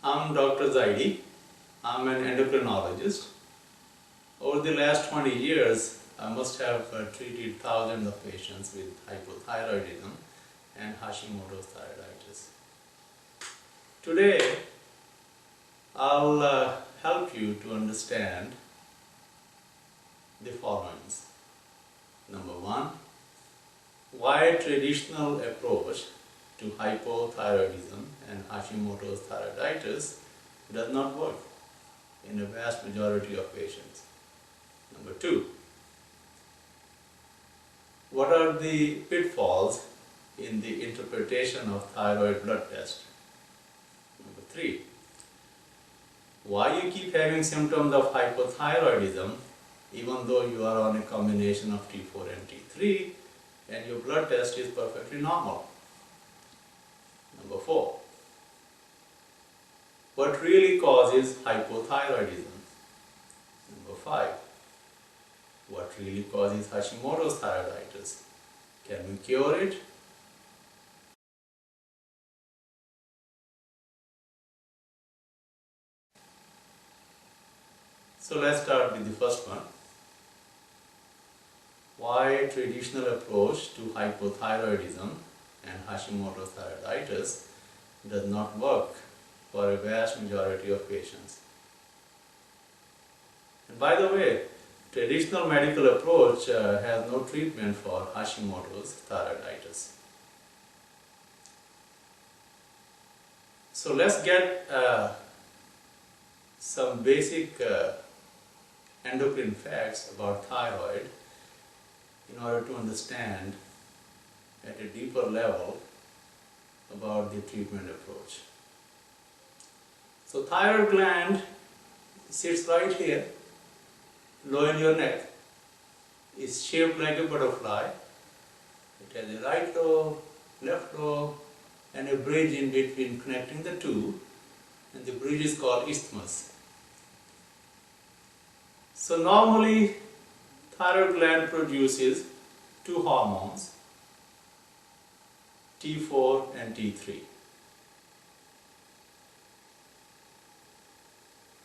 I'm Dr. Zaidi. I'm an endocrinologist. Over the last 20 years, I must have treated thousands of patients with hypothyroidism and Hashimoto's thyroiditis. Today, I'll help you to understand the following. Number one, why traditional approach to hypothyroidism and Hashimoto's thyroiditis does not work in a vast majority of patients. Number two, what are the pitfalls in the interpretation of thyroid blood test? Number three, why you keep having symptoms of hypothyroidism even though you are on a combination of T4 and T3 and your blood test is perfectly normal. Number four, what really causes hypothyroidism? Number five, what really causes Hashimoto's thyroiditis? Can we cure it? So let's start with the first one. Why traditional approach to hypothyroidism and Hashimoto's thyroiditis does not work for a vast majority of patients. And by the way, traditional medical approach has no treatment for Hashimoto's thyroiditis. So let's get some basic endocrine facts about thyroid in order to understand at a deeper level about the treatment approach. So thyroid gland sits right here, low in your neck, is shaped like a butterfly. It has a right lobe, left lobe, and a bridge in between connecting the two, and the bridge is called isthmus. So normally thyroid gland produces two hormones, T4 and T3.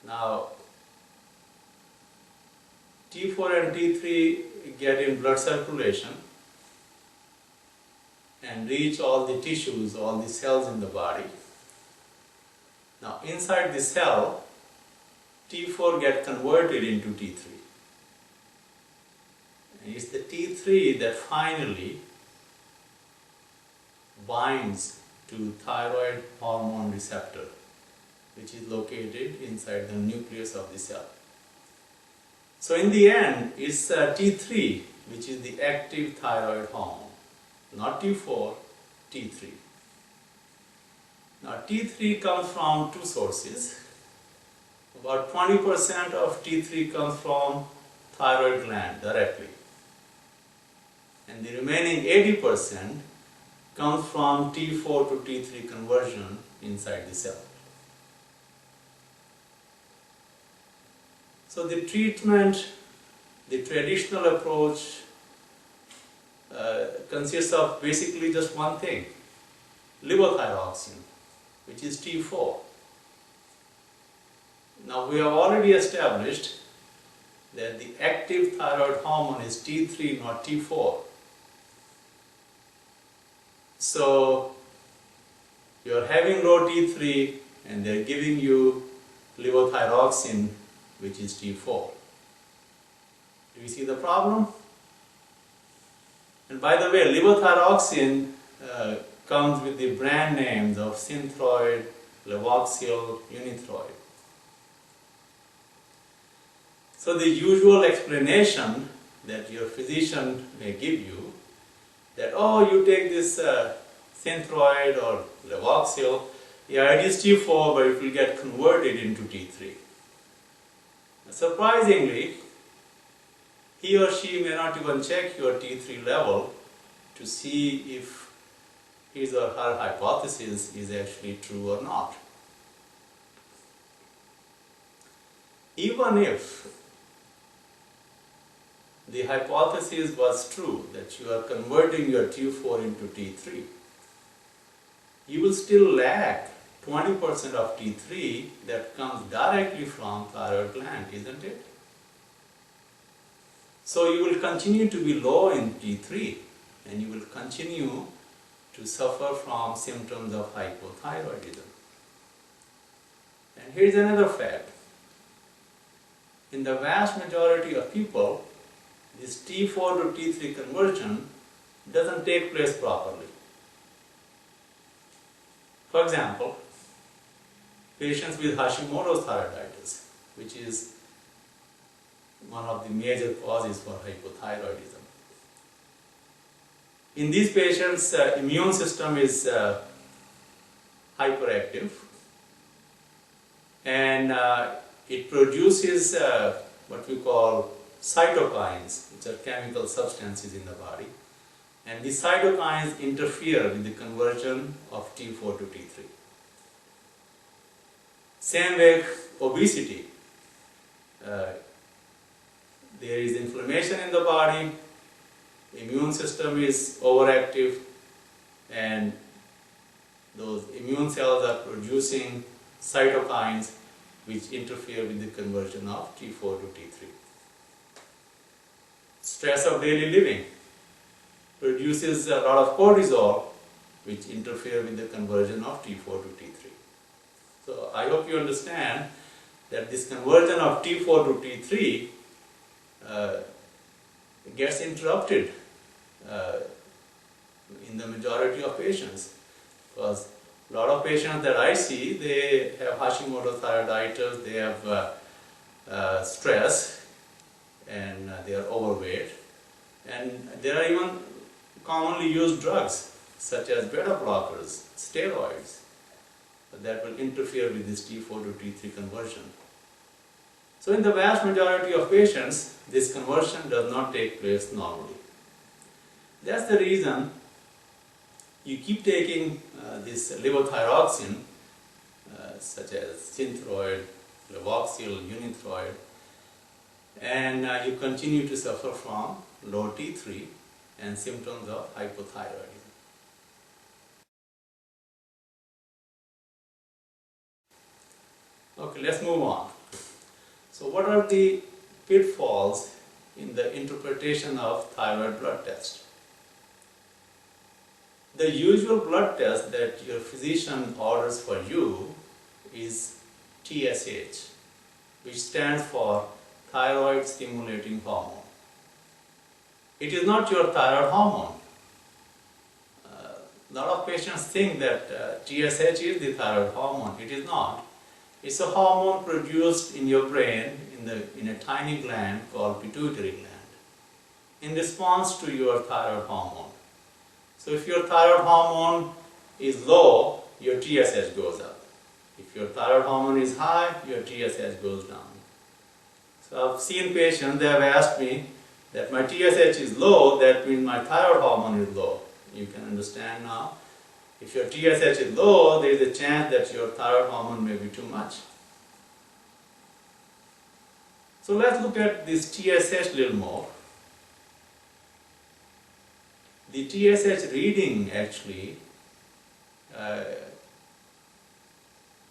Now, T4 and T3 get in blood circulation and reach all the tissues, all the cells in the body. Now, inside the cell, T4 get converted into T3. And it's the T3 that finally binds to thyroid hormone receptor, which is located inside the nucleus of the cell. So in the end, it's T3 which is the active thyroid hormone, not T4, T3. Now T3 comes from two sources. About 20% of T3 comes from thyroid gland directly, and the remaining 80% comes from T4 to T3 conversion inside the cell. So the treatment, the traditional approach consists of basically just one thing, levothyroxine, which is T4. Now we have already established that the active thyroid hormone is T3, not T4. So you are having low T3 and they are giving you levothyroxine, which is T4. Do you see the problem? And by the way, levothyroxine comes with the brand names of Synthroid, Levoxil, Unithroid. So the usual explanation that your physician may give you, that oh, you take this Synthroid or Levoxil, yeah, it is T4, but it will get converted into T3. Surprisingly, he or she may not even check your T3 level to see if his or her hypothesis is actually true or not. Even if the hypothesis was true that you are converting your T4 into T3, you will still lack 20% of T3 that comes directly from thyroid gland, isn't it? So you will continue to be low in T3 and you will continue to suffer from symptoms of hypothyroidism. And here's another fact. In the vast majority of people, this T4 to T3 conversion doesn't take place properly. For example, patients with Hashimoto's thyroiditis, which is one of the major causes for hypothyroidism. In these patients, immune system is hyperactive and it produces what we call cytokines, which are chemical substances in the body. And these cytokines interfere with the conversion of T4 to T3. Same way, obesity. There is inflammation in the body, immune system is overactive, and those immune cells are producing cytokines which interfere with the conversion of T4 to T3. Stress of daily living produces a lot of cortisol which interfere with the conversion of T4 to T3. So I hope you understand that this conversion of T4 to T3 gets interrupted in the majority of patients, because a lot of patients that I see, they have Hashimoto thyroiditis, they have stress, and they are overweight, and there are even commonly used drugs such as beta blockers, steroids, that will interfere with this T4 to T3 conversion. So in the vast majority of patients, this conversion does not take place normally. That's the reason you keep taking this levothyroxine, such as Synthroid, Levoxil, Unithroid, and you continue to suffer from low T3 and symptoms of hypothyroidism. Okay, let's move on. So what are the pitfalls in the interpretation of thyroid blood test? The usual blood test that your physician orders for you is TSH, which stands for thyroid stimulating hormone. It is not your thyroid hormone. A lot of patients think that TSH is the thyroid hormone. It is not. It's a hormone produced in your brain in a tiny gland called pituitary gland in response to your thyroid hormone. So if your thyroid hormone is low, your TSH goes up. If your thyroid hormone is high, your TSH goes down. So I've seen patients, they have asked me that my TSH is low, that means my thyroid hormone is low. You can understand now. If your TSH is low, there is a chance that your thyroid hormone may be too much. So let's look at this TSH a little more. The TSH reading actually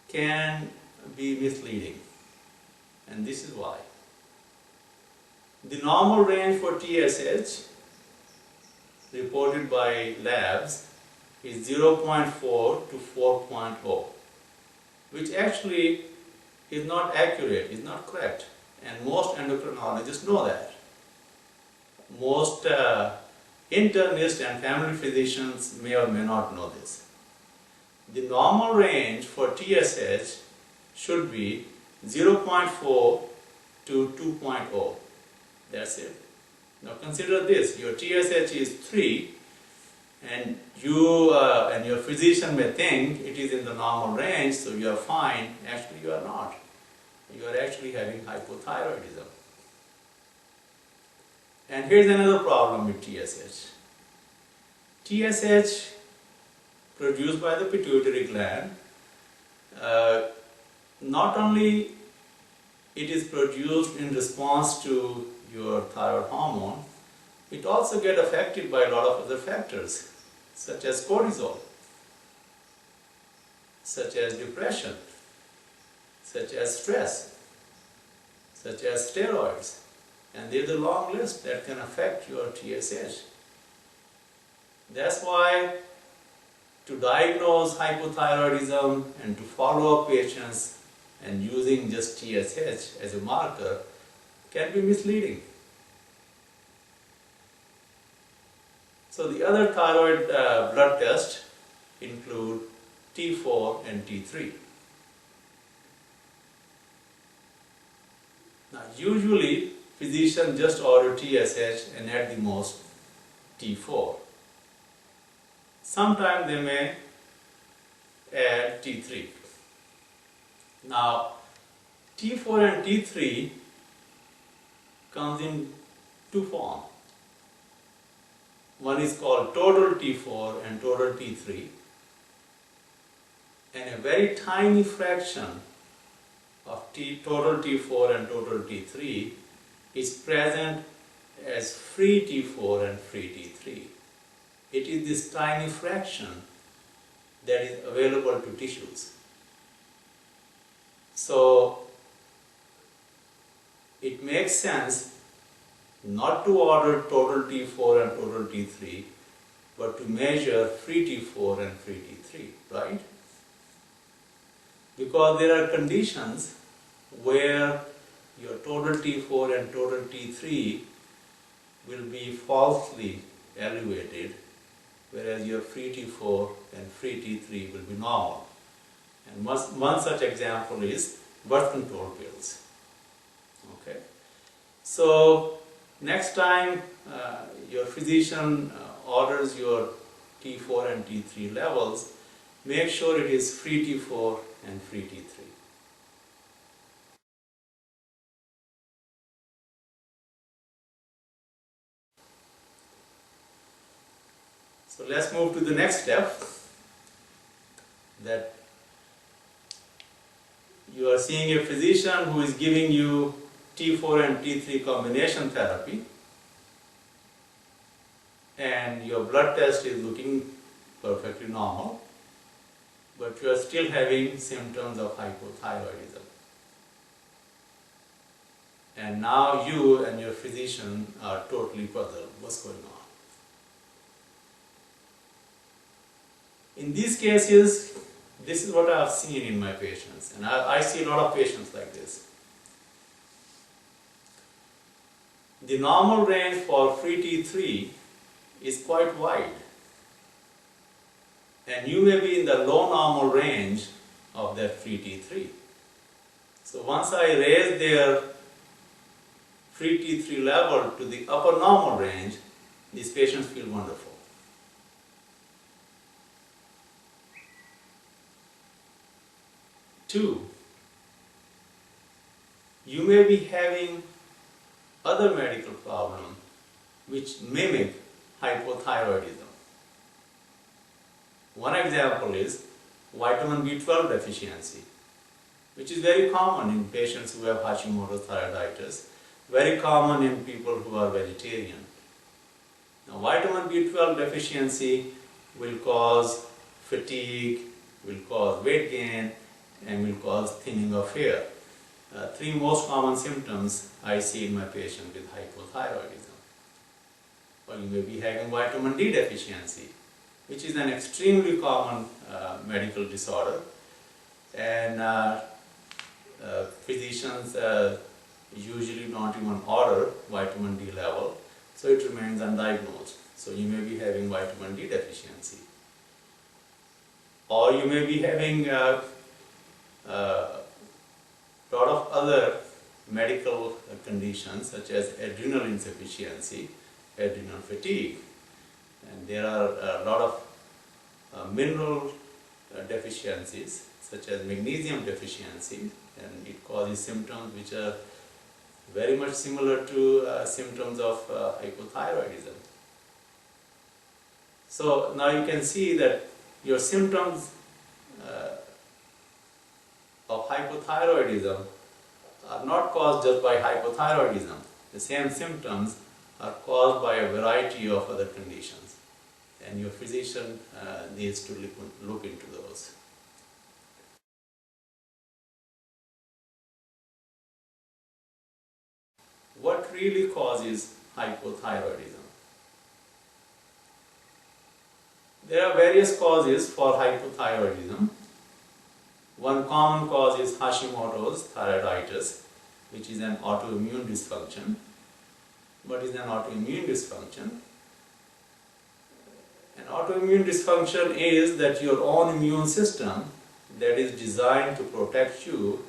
can be misleading, and this is why. The normal range for TSH reported by labs is 0.4 to 4.0, which actually is not accurate, is not correct, and most endocrinologists know that. Most internists and family physicians may or may not know this. The normal range for TSH should be 0.4 to 2.0. That's it. Now consider this, your TSH is 3 and you and your physician may think it is in the normal range, so you are fine. Actually you are not. You are actually having hypothyroidism. And here's another problem with TSH. TSH produced by the pituitary gland, not only it is produced in response to your thyroid hormone, it also gets affected by a lot of other factors, such as cortisol. such as depression, such as stress, such as steroids. And there's a long list that can affect your TSH. That's why to diagnose hypothyroidism and to follow up patients and using just TSH as a marker can be misleading. So the other thyroid blood tests include T4 and T3. Now usually physicians just order TSH and at the most T4. Sometimes they may add T3. Now T4 and T3 comes in two forms. One is called total T4 and total T3, and a very tiny fraction of total T4 and total T3 is present as free T4 and free T3. It is this tiny fraction that is available to tissues. So it makes sense not to order total T4 and total T3, but to measure free T4 and free T3, right? Because there are conditions where your total T4 and total T3 will be falsely elevated, whereas your free T4 and free T3 will be normal. And one such example is birth control pills. Okay, so next time your physician orders your T4 and T3 levels, make sure it is free T4 and free T3. So let's move to the next step, that you are seeing a physician who is giving you T4 and T3 combination therapy, and your blood test is looking perfectly normal, but you are still having symptoms of hypothyroidism. And now you and your physician are totally puzzled. What's going on? In these cases, this is what I have seen in my patients, and I see a lot of patients like this. The normal range for free T3 is quite wide, and you may be in the low normal range of that free T3. So once I raise their free T3 level to the upper normal range, these patients feel wonderful. Two, you may be having other medical problems which mimic hypothyroidism. One example is vitamin B12 deficiency, which is very common in patients who have Hashimoto thyroiditis, very common in people who are vegetarian. Now, vitamin B12 deficiency will cause fatigue, will cause weight gain, and will cause thinning of hair. Three most common symptoms I see in my patient with hypothyroidism. Or you may be having vitamin D deficiency, which is an extremely common medical disorder, and physicians usually don't even order vitamin D level, so it remains undiagnosed. So you may be having vitamin D deficiency. Or you may be having a lot of other medical conditions such as adrenal insufficiency, adrenal fatigue, and there are a lot of mineral deficiencies such as magnesium deficiency, and it causes symptoms which are very much similar to symptoms of hypothyroidism. So now you can see that your symptoms of hypothyroidism are not caused just by hypothyroidism. The same symptoms are caused by a variety of other conditions, and your physician needs to look into those. really causes hypothyroidism? There are various causes for hypothyroidism. One common cause is Hashimoto's thyroiditis, which is an autoimmune dysfunction. What is an autoimmune dysfunction? An autoimmune dysfunction is that your own immune system that is designed to protect you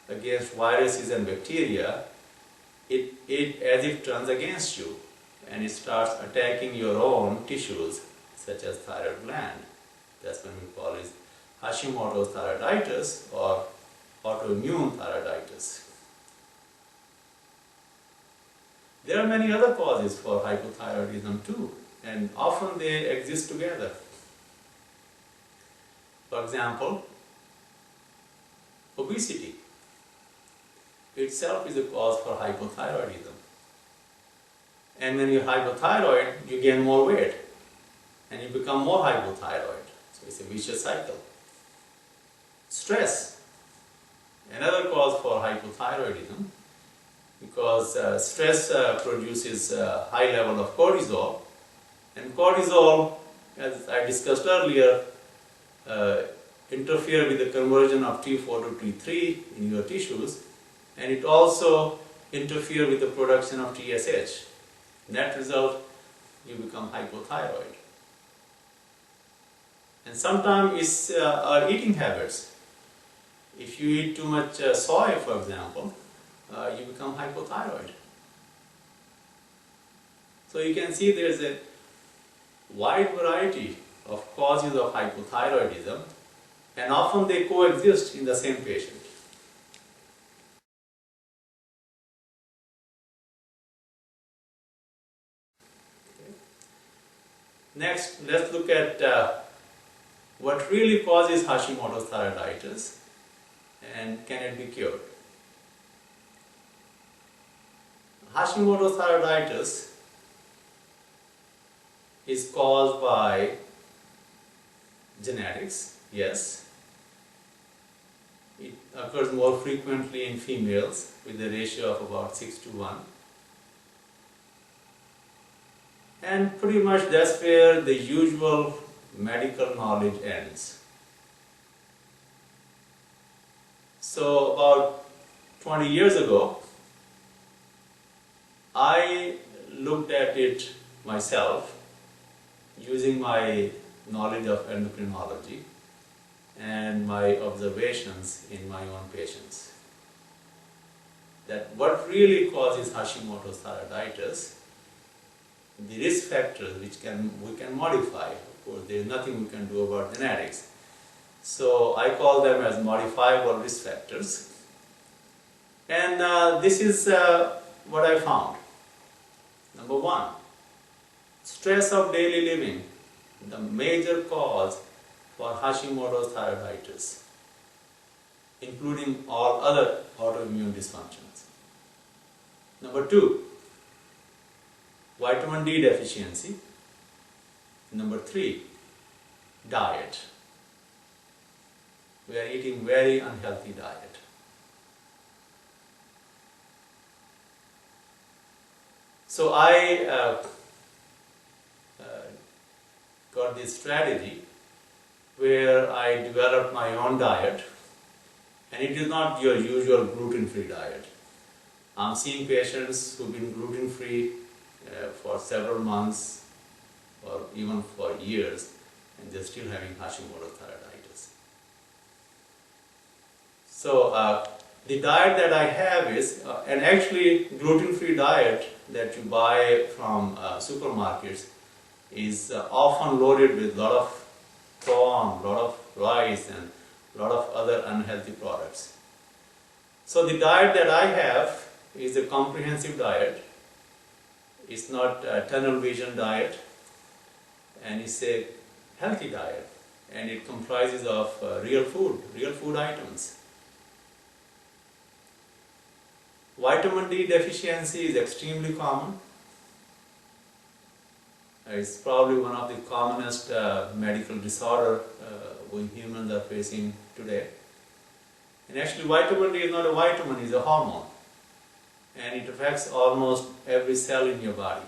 against viruses and bacteria, it as if turns against you and it starts attacking your own tissues such as thyroid gland. That's when we call it Hashimoto's thyroiditis or autoimmune thyroiditis. There are many other causes for hypothyroidism too, and often they exist together. For example, obesity itself is a cause for hypothyroidism. And when you're hypothyroid, you gain more weight and you become more hypothyroid. So it's a vicious cycle. Stress, another cause for hypothyroidism, because stress produces a high level of cortisol, and cortisol, as I discussed earlier, interfere with the conversion of T4 to T3 in your tissues, and it also interfere with the production of TSH. Net result, you become hypothyroid. And sometimes it's our eating habits. If you eat too much soy, for example, you become hypothyroid. So you can see there's a wide variety of causes of hypothyroidism, and often they coexist in the same patient. Next, let's look at what really causes Hashimoto's thyroiditis and can it be cured. Hashimoto's thyroiditis is caused by genetics, yes. It occurs more frequently in females with a ratio of about 6 to 1. And pretty much that's where the usual medical knowledge ends. So about 20 years ago, I looked at it myself using my knowledge of endocrinology and my observations in my own patients. That what really causes Hashimoto's thyroiditis, the risk factors which we can modify. Of course, there is nothing we can do about genetics. So I call them as modifiable risk factors. And this is what I found. Number one, stress of daily living, the major cause for Hashimoto's thyroiditis, including all other autoimmune dysfunctions. Number two, vitamin D deficiency. Number three, diet. We are eating very unhealthy diet. So I got this strategy where I developed my own diet, and it is not your usual gluten-free diet. I'm seeing patients who've been gluten-free for several months or even for years, and they're still having Hashimoto's thyroiditis. So the diet that I have is, and actually gluten-free diet that you buy from supermarkets is often loaded with a lot of corn, a lot of rice, and a lot of other unhealthy products. So the diet that I have is a comprehensive diet. It's not a tunnel vision diet, and it's a healthy diet, and it comprises of real food items. Vitamin D deficiency is extremely common. It's probably one of the commonest medical disorder we humans are facing today. And actually vitamin D is not a vitamin, it's a hormone. and it affects almost every cell in your body.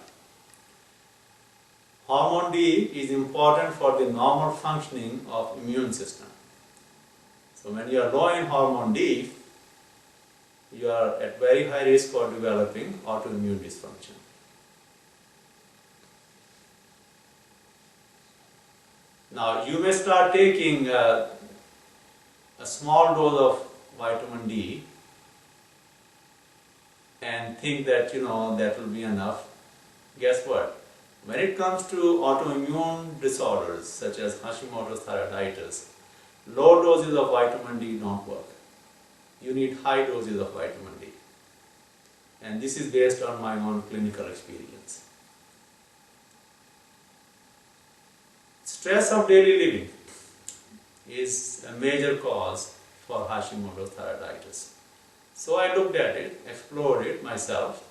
Hormone D is important for the normal functioning of immune system. So when you are low in hormone D, you are at very high risk for developing autoimmune dysfunction. Now you may start taking a small dose of vitamin D and think that that will be enough. Guess what? When it comes to autoimmune disorders such as Hashimoto's thyroiditis, low doses of vitamin D don't work. You need high doses of vitamin D. And this is based on my own clinical experience. Stress of daily living is a major cause for Hashimoto's thyroiditis. So I looked at it, explored it myself.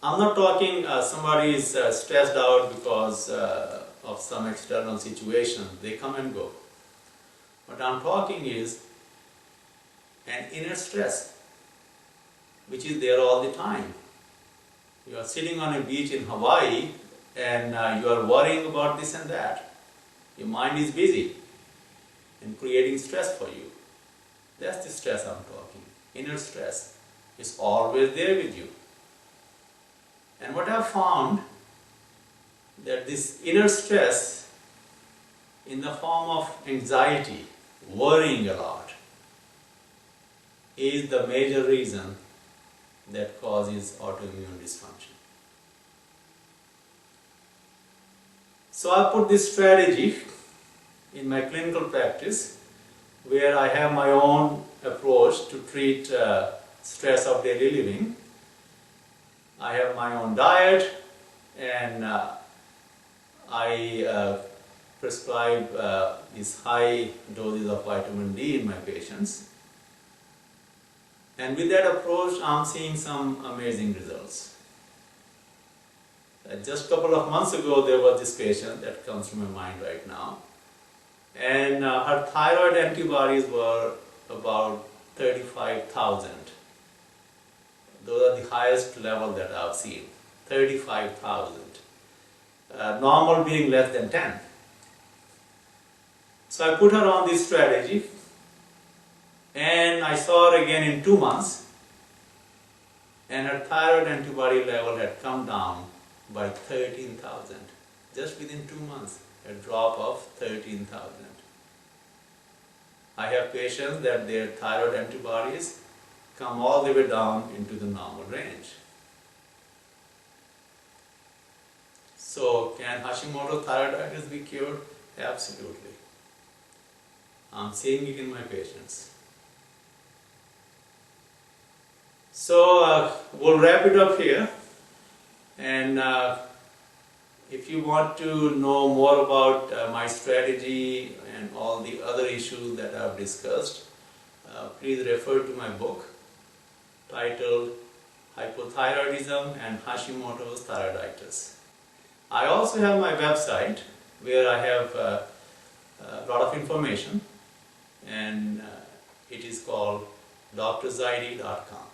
I'm not talking somebody is stressed out because of some external situation. They come and go. What I'm talking is an inner stress, which is there all the time. You are sitting on a beach in Hawaii and you are worrying about this and that. Your mind is busy and creating stress for you. That's the stress I'm talking. Inner stress is always there with you. And what I've found, that this inner stress in the form of anxiety, worrying a lot, is the major reason that causes autoimmune dysfunction. So I put this strategy in my clinical practice where I have my own approach to treat stress of daily living. I have my own diet and I prescribe these high doses of vitamin D in my patients. And with that approach, I'm seeing some amazing results. Just a couple of months ago, there was this patient that comes to my mind right now. And her thyroid antibodies were about 35,000. Those are the highest level that I've seen, 35,000. Normal being less than 10. So I put her on this strategy and I saw her again in 2 months and her thyroid antibody level had come down by 13,000. Just within 2 months, a drop of 13,000. I have patients that their thyroid antibodies come all the way down into the normal range. So, can Hashimoto thyroiditis be cured? Absolutely. I'm seeing it in my patients. So, we'll wrap it up here. And if you want to know more about my strategy and all the other issues that I've discussed, please refer to my book titled Hypothyroidism and Hashimoto's Thyroiditis. I also have my website where I have a lot of information, and it is called dr.zaidi.com.